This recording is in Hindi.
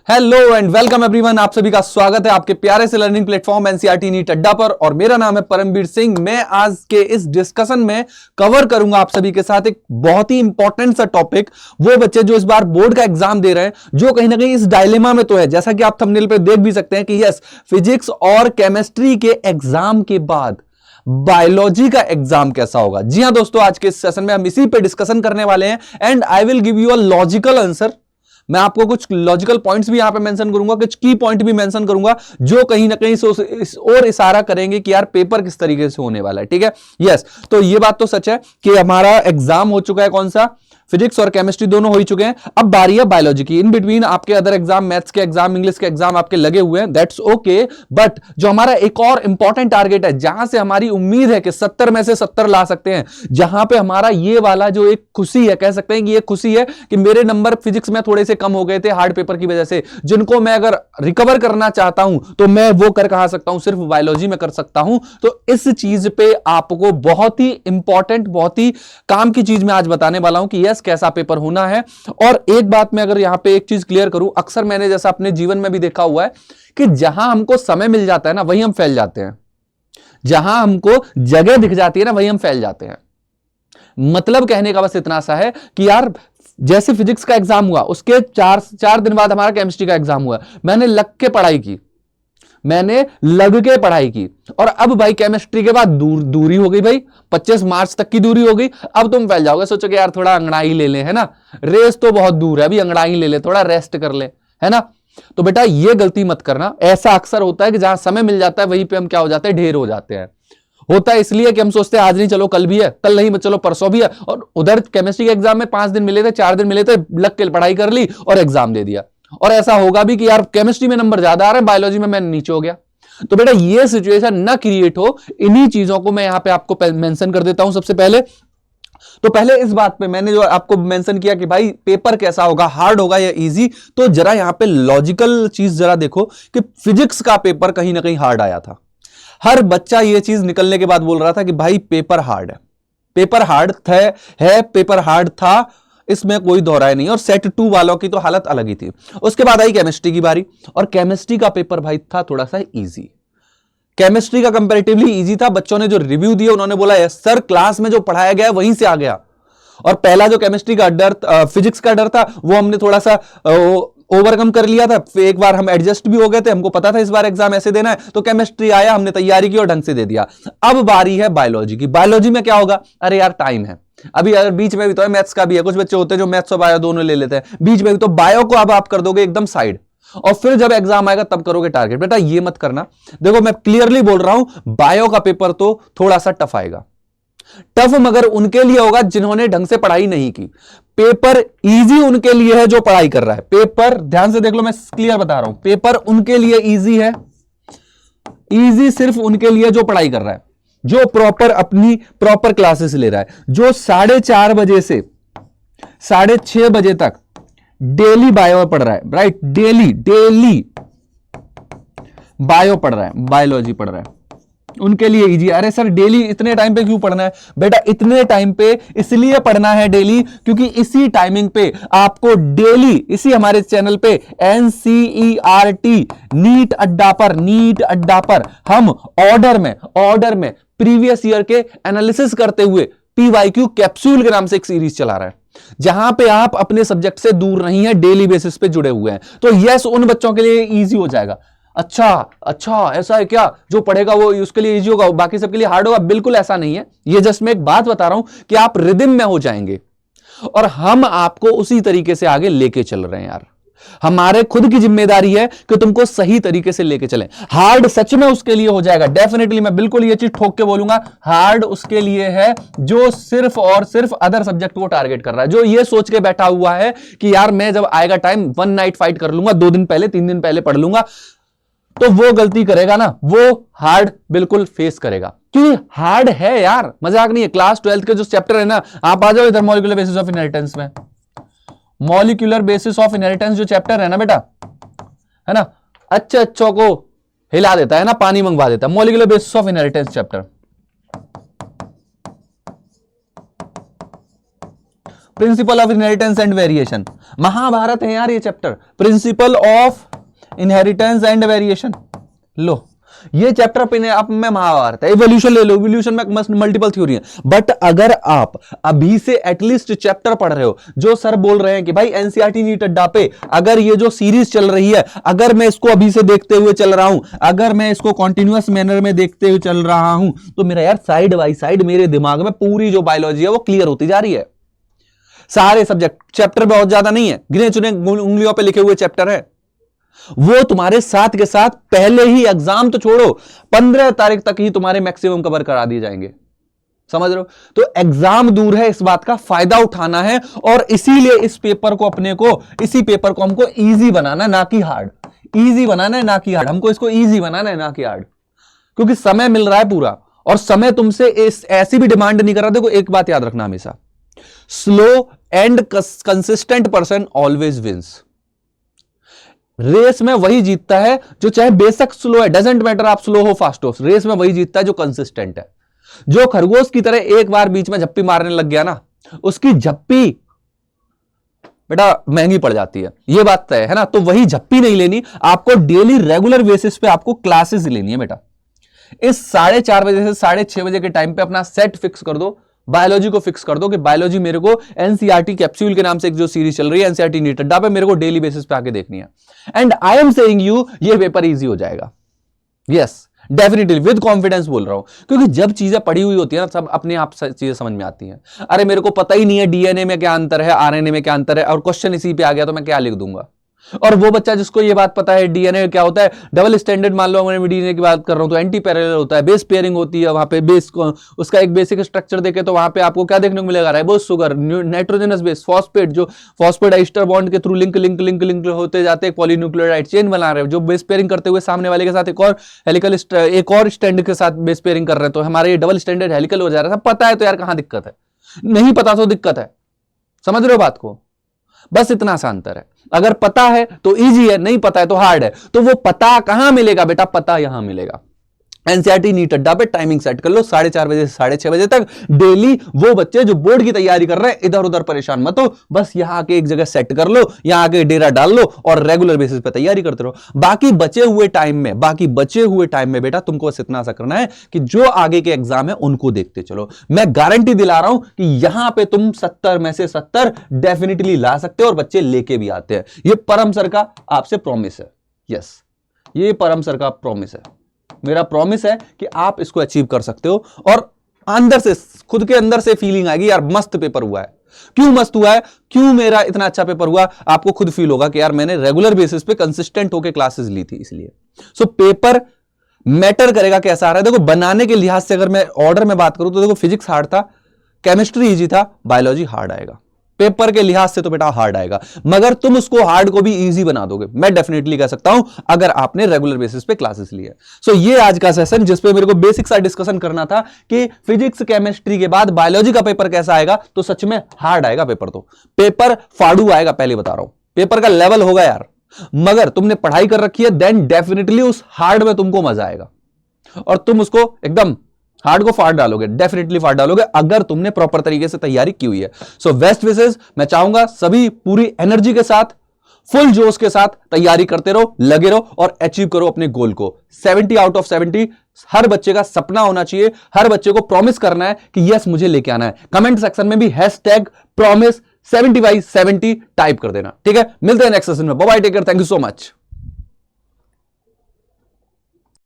हेलो एंड वेलकम एवरीवन, आप सभी का स्वागत है आपके प्यारे से लर्निंग प्लेटफॉर्म एनसीईआरटी नीट अड्डा पर। और मेरा नाम है परमवीर सिंह। मैं आज के इस डिस्कशन में कवर करूंगा आप सभी के साथ एक बहुत ही इंपॉर्टेंट सा टॉपिक। वो बच्चे जो इस बार बोर्ड का एग्जाम दे रहे हैं, जो कहीं ना कहीं इस डायलेमा में तो है, जैसा कि आप थंबनेल पे देख भी सकते हैं कि यस, फिजिक्स और केमिस्ट्री के एग्जाम के बाद बायोलॉजी का एग्जाम कैसा होगा। जी हां दोस्तों, आज के इस सेशन में हम इसी पे डिस्कशन करने वाले हैं and I will give you a logical answer. मैं आपको कुछ लॉजिकल पॉइंट्स भी यहां पे मेंशन करूंगा, कुछ की पॉइंट भी मेंशन करूंगा जो कहीं ना कहीं और इशारा करेंगे कि यार पेपर किस तरीके से होने वाला है। ठीक है, यस। तो ये बात तो सच है कि हमारा एग्जाम हो चुका है, कौन सा, फिजिक्स और केमिस्ट्री दोनों हो ही चुके हैं। अब बारी है बायोलॉजी की। इन बिटवीन आपके अदर एग्जाम, मैथ्स के एग्जाम, इंग्लिश के एग्जाम आपके लगे हुए हैं, दैट्स ओके। बट जो हमारा एक और इंपॉर्टेंट टारगेट है, जहां से हमारी उम्मीद है कि 70 में से 70 ला सकते हैं, जहां पे हमारा ये वाला जो एक खुशी है, कह सकते हैं कि ये खुशी है कि मेरे नंबर फिजिक्स में थोड़े से कम हो गए थे हार्ड पेपर की वजह से, जिनको मैं अगर रिकवर करना चाहता हूं तो मैं वो कर कहां सकता हूं, सिर्फ बायोलॉजी में कर सकता हूं। तो इस चीज पे आपको बहुत ही इंपॉर्टेंट, बहुत ही काम की चीज मैं आज बताने वाला हूं कि यस, कैसा पेपर होना है। और एक बात मैं अगर यहां पे एक चीज क्लियर करूं, अक्सर मैंने जैसा अपने जीवन में भी देखा हुआ है कि जहां हमको समय मिल जाता है ना, वहीं हम फैल जाते हैं। जहां हमको जगह दिख जाती है ना, वहीं हम फैल जाते हैं। मतलब कहने का बस इतना सा है कि यार, जैसे फिजिक्स का एग्जाम हुआ, उसके चार दिन बाद हमारा केमिस्ट्री का एग्जाम हुआ, मैंने लग के पढ़ाई की, मैंने लग के पढ़ाई की। और अब भाई केमिस्ट्री के बाद दूरी हो गई भाई, 25 मार्च तक की दूरी हो गई। अब तुम फैल जाओगे, सोचो कि यार थोड़ा अंगड़ाई ले ले, है ना, रेस तो बहुत दूर है, अभी अंगड़ाई ले ले, थोड़ा रेस्ट कर ले, है ना। तो बेटा ये गलती मत करना। ऐसा अक्सर होता है कि जहां समय मिल जाता है वहीं पे हम क्या हो जाते हैं, ढेर हो जाते हैं। होता है इसलिए कि हम सोचते हैं आज नहीं, चलो कल भी है, कल नहीं चलो परसों भी है। और उधर केमिस्ट्री के एग्जाम में 5 दिन मिले थे, 4 दिन मिले थे, लग के पढ़ाई कर ली और एग्जाम दे दिया। और ऐसा होगा भी कि यार केमिस्ट्री में नंबर ज्यादा आ रहे हैं, बायोलॉजी में मैं नीचे हो गया। तो बेटा ये सिचुएशन ना क्रिएट हो, इन्हीं चीजों को मैं यहां पे आपको मेंशन कर देता हूं सबसे पहले। तो पहले इस बात पे मैंने जो आपको मेंशन किया कि भाई पेपर कैसा होगा, हार्ड होगा या इजी, तो जरा यहां पे लॉजिकल चीज जरा देखो कि फिजिक्स का पेपर कहीं ना कहीं हार्ड आया था। हर बच्चा ये चीज निकलने के बाद बोल रहा था कि भाई पेपर हार्ड है, पेपर हार्ड है, पेपर हार्ड था, इसमें कोई दोहराए नहीं। और सेट 2 वालों की तो हालत अलग ही थी। उसके बाद आई केमिस्ट्री की बारी, और केमिस्ट्री का पेपर भाई था थोड़ा सा इजी। केमिस्ट्री का कंपैरेटिवली इजी था। बच्चों ने जो रिव्यू दिया, उन्होंने बोला यस सर, क्लास में जो पढ़ाया गया वहीं से आ गया। और पहला जो केमिस्ट्री का डर, फिजिक्स का डर था, वो हमने थोड़ा सा ओवरकम कर लिया था। एक बार हम एडजस्ट भी हो गए थे, हमको पता था इस बार एग्जाम ऐसे देना है, तो केमिस्ट्री आया, हमने तैयारी की और ढंग से दे दिया। अब बारी है बायोलॉजी की। बायोलॉजी में क्या होगा, अरे यार टाइम है अभी, अगर बीच में भी तो है, मैथ्स का भी है, कुछ बच्चे होते हैं जो मैथ्स और बायो दोनों ले लेते हैं, बीच में भी तो बायो को अब आप कर दोगे एकदम साइड, और फिर जब एग्जाम आएगा तब करोगे टारगेट। बेटा ये मत करना। देखो मैं क्लियरली बोल रहा हूं, बायो का पेपर तो थोड़ा सा टफ आएगा। टफ मगर उनके लिए होगा जिन्होंने ढंग से पढ़ाई नहीं की। पेपर इजी उनके लिए है जो पढ़ाई कर रहा है। पेपर ध्यान से देख लो, मैं क्लियर बता रहा हूं, पेपर उनके लिए इजी है। इजी सिर्फ उनके लिए जो पढ़ाई कर रहा है, जो प्रॉपर अपनी प्रॉपर क्लासेस ले रहा है, जो 4:30 बजे से 6:30 बजे तक डेली बायो पढ़ रहा है, राइट, डेली बायो पढ़ रहा है, बायोलॉजी पढ़ रहा है, उनके लिए इजी। अरे सर डेली इतने टाइम पे क्यों पढ़ना है? बेटा इतने टाइम पे इसलिए पढ़ना है डेली, क्योंकि इसी टाइमिंग पे आपको डेली इसी हमारे चैनल पे एनसीईआरटी नीट अड्डा पर हम ऑर्डर में प्रीवियस ईयर के एनालिसिस करते हुए पीवाईक्यू कैप्सूल के नाम से एक सीरीज चला रहा है, जहां पे आप अपने सब्जेक्ट से दूर नहीं है, डेली बेसिस पे जुड़े हुए हैं। तो यस, उन बच्चों के लिए इजी हो जाएगा। अच्छा ऐसा है क्या, जो पढ़ेगा वो उसके लिए इजी होगा, बाकी सबके लिए हार्ड होगा? बिल्कुल ऐसा नहीं है। ये जस्ट मैं एक बात बता रहा हूं कि आप रिदम में हो जाएंगे, और हम आपको उसी तरीके से आगे लेके चल रहे हैं यार। हमारे खुद की जिम्मेदारी है कि तुमको सही तरीके से लेके चलें। हार्ड सच में उसके लिए हो जाएगा, डेफिनेटली, मैं बिल्कुल ये चीज ठोक के बोलूंगा, हार्ड उसके लिए है जो सिर्फ और सिर्फ अदर सब्जेक्ट को टारगेट कर रहा है, जो ये सोच के बैठा हुआ है कि यार मैं जब आएगा टाइम 1 नाइट फाइट कर लूंगा, 2 दिन पहले 3 दिन पहले पढ़ लूंगा, तो वो गलती करेगा ना, वो हार्ड बिल्कुल फेस करेगा। क्योंकि हार्ड है यार, मजाक नहीं है। क्लास 12 के जो चैप्टर है ना, आप आ जाओ इधर, मॉलिक्यूलर बेसिस ऑफ इनहेरिटेंस में, मॉलिक्यूलर बेसिस ऑफ इनहेरिटेंस जो चैप्टर है ना बेटा, है ना, अच्छों को हिला देता है ना, पानी मंगवा देता है। Molecular basis of inheritance chapter, principle of inheritance and variation, Mahabharat है यार ये chapter, principle of inheritance and variation. लो ये चैप्टर अपने आप में महाभारत है। इवोल्यूशन ले लो, इवोल्यूशन में मस्त मल्टीपल थ्योरी है, बट अगर आप अभी से एटलीस्ट चैप्टर पढ़ रहे हो, जो सर बोल रहे हैं कि भाई एनसीईआरटी नीट अड्डा पे अगर ये जो सीरीज चल रही है, अगर मैं इसको अभी से देखते हुए चल रहा हूं, अगर मैं इसको कॉन्टिन्यूअस मैनर में देखते हुए चल रहा हूं, तो मेरा यार साइड बाई साइड मेरे दिमाग में पूरी जो बायोलॉजी है वो क्लियर होती जा रही है। सारे सब्जेक्ट, चैप्टर बहुत ज्यादा नहीं है, गिने चुने उंगलियों पे लिखे हुए चैप्टर है, वो तुम्हारे साथ के साथ पहले ही एग्जाम तो छोड़ो 15 तारीख तक ही तुम्हारे मैक्सिमम कवर करा दिए जाएंगे। समझ रहे हो? तो एग्जाम दूर है, इस बात का फायदा उठाना है, और इसीलिए इस पेपर को अपने को, इसी पेपर को हमको इजी बनाना है, ना कि हार्ड। इजी बनाना है ना कि हार्ड, हमको इसको इजी बनाना है ना कि हार्ड, क्योंकि समय मिल रहा है पूरा, और समय तुमसे ऐसी भी डिमांड नहीं कर रहा। देखो एक बात याद रखना हमेशा, slow and consistent person always wins. Race में वही जीतता है जो चाहे बेशक स्लो है, डजेंट मैटर आप स्लो हो फास्ट हो, रेस में वही जीतता है जो कंसिस्टेंट है। जो खरगोश की तरह एक बार बीच में झप्पी मारने लग गया ना, उसकी झप्पी बेटा महंगी पड़ जाती है, ये बात तय है ना। तो वही झप्पी नहीं लेनी, आपको डेली रेगुलर बेसिस पे आपको क्लासेस लेनी है बेटा। इस 4:30 बजे से 6:30 बजे के टाइम पे अपना सेट फिक्स कर दो, बायोलॉजी को फिक्स कर दो कि बायोलॉजी मेरे को एनसीईआरटी कैप्सूल के नाम से एक जो सीरीज चल रही है एनसीईआरटी नीट अड्डा पे, मेरे को डेली बेसिस पे आके देखनी है। And I am saying you, ये पेपर इजी हो जाएगा। यस डेफिनेटली, विद कॉन्फिडेंस बोल रहा हूं, क्योंकि जब चीजें पढ़ी हुई होती है ना, सब अपने आप चीजें समझ में आती हैं। अरे मेरे को पता ही नहीं है डीएनए में क्या अंतर है, आरएनए में क्या अंतर है, और क्वेश्चन इसी पे आ गया तो मैं क्या लिख दूंगा। और वो बच्चा जिसको ये बात पता है डीएनए क्या होता है, डबल स्टैंडर्ड, मान लो मैं डीएनए की बात कर रहा हूं तो एंटी पैरेलल होता है, बेस पेयरिंग होती है, वहां पे बेस उसका एक बेसिक स्ट्रक्चर देखे तो वहां पे आपको क्या देखने को मिलेगा, ribose sugar, nitrogenous base, phosphate, जो फॉस्फेट एस्टर बॉन्ड के through link link link link होते जाते हैं, पॉलीन्यूक्लियोटाइड चेन बना रहे हैं, जो बेस पेयरिंग करते हुए सामने वाले के साथ एक और हेलिकल, एक और स्टैंड के साथ बेस पेयरिंग कर रहे हैं, तो हमारे डबल स्टैंडर्ड हेलिकल हो जा रहा है। सब पता है तो यार कहां दिक्कत है, नहीं पता तो दिक्कत है। समझ रहे हो बात को? बस इतना सा अंतर है। अगर पता है तो इजी है, नहीं पता है तो हार्ड है। तो वो पता कहां मिलेगा बेटा? पता यहां मिलेगा। एनसीईआरटी नीट अड्डा पे टाइमिंग सेट कर लो, 4:30 बजे से 6:30 बजे तक डेली। वो बच्चे जो बोर्ड की तैयारी कर रहे हैं इधर उधर परेशान मत हो, बस यहां आके एक जगह सेट कर लो, यहां आके डेरा डाल लो और रेगुलर बेसिस पे तैयारी करते रहो। बाकी बचे हुए टाइम में बेटा तुमको बस इतना सा करना है कि जो आगे के एग्जाम है उनको देखते चलो। मैं गारंटी दिला रहा हूं कि यहां पे तुम 70 में से 70 डेफिनेटली ला सकते हो, और बच्चे लेके भी आते हैं। ये परम सर का आपसे प्रॉमिस है। यस, ये परम सर का प्रॉमिस है, मेरा प्रॉमिस है कि आप इसको अचीव कर सकते हो। और अंदर से, खुद के अंदर से फीलिंग आएगी यार मस्त पेपर हुआ है। क्यों मस्त हुआ है, क्यों मेरा इतना अच्छा पेपर हुआ, आपको खुद फील होगा कि यार मैंने रेगुलर बेसिस पे कंसिस्टेंट होकर क्लासेस ली थी इसलिए। सो पेपर मैटर करेगा कैसा आ रहा है। देखो बनाने के लिहाज से अगर मैं ऑर्डर में बात करूं तो देखो फिजिक्स हार्ड था, केमिस्ट्री इजी था, बायोलॉजी हार्ड आएगा। पेपर के लिहाज से तो बेटा हार्ड आएगा, मगर तुम उसको हार्ड को भी इजी बना दोगे, मैं डेफिनेटली कह सकता हूं, अगर आपने रेगुलर बेसिस पे क्लासेस ली है। सो ये आज का सेशन जिसपे मेरे को बेसिक सा डिस्कशन करना था कि फिजिक्स केमिस्ट्री के बाद बायोलॉजी का पेपर कैसा आएगा, तो सच में हार्ड आएगा पेपर। तो पेपर फाड़ू आएगा, पहले बता रहा हूं, पेपर का लेवल होगा यार, मगर तुमने पढ़ाई कर रखी है देन डेफिनेटली उस हार्ड में तुमको मजा आएगा, और तुम उसको एकदम हार्ड को फाड़ डालोगे, डेफिनेटली फाड़ डालोगे, अगर तुमने प्रॉपर तरीके से तैयारी की हुई है। सो बेस्ट विशेस, मैं चाहूंगा सभी पूरी एनर्जी के साथ, फुल जोश के साथ तैयारी करते रहो, लगे रहो और अचीव करो अपने गोल को। 70 आउट ऑफ 70 हर बच्चे का सपना होना चाहिए, हर बच्चे को प्रॉमिस करना है कि यस मुझे लेके आना है। कमेंट सेक्शन में भी #promise70/70 टाइप कर देना, ठीक है? मिलते हैं नेक्स्ट सेशन में। Bye bye, take care, thank you so much.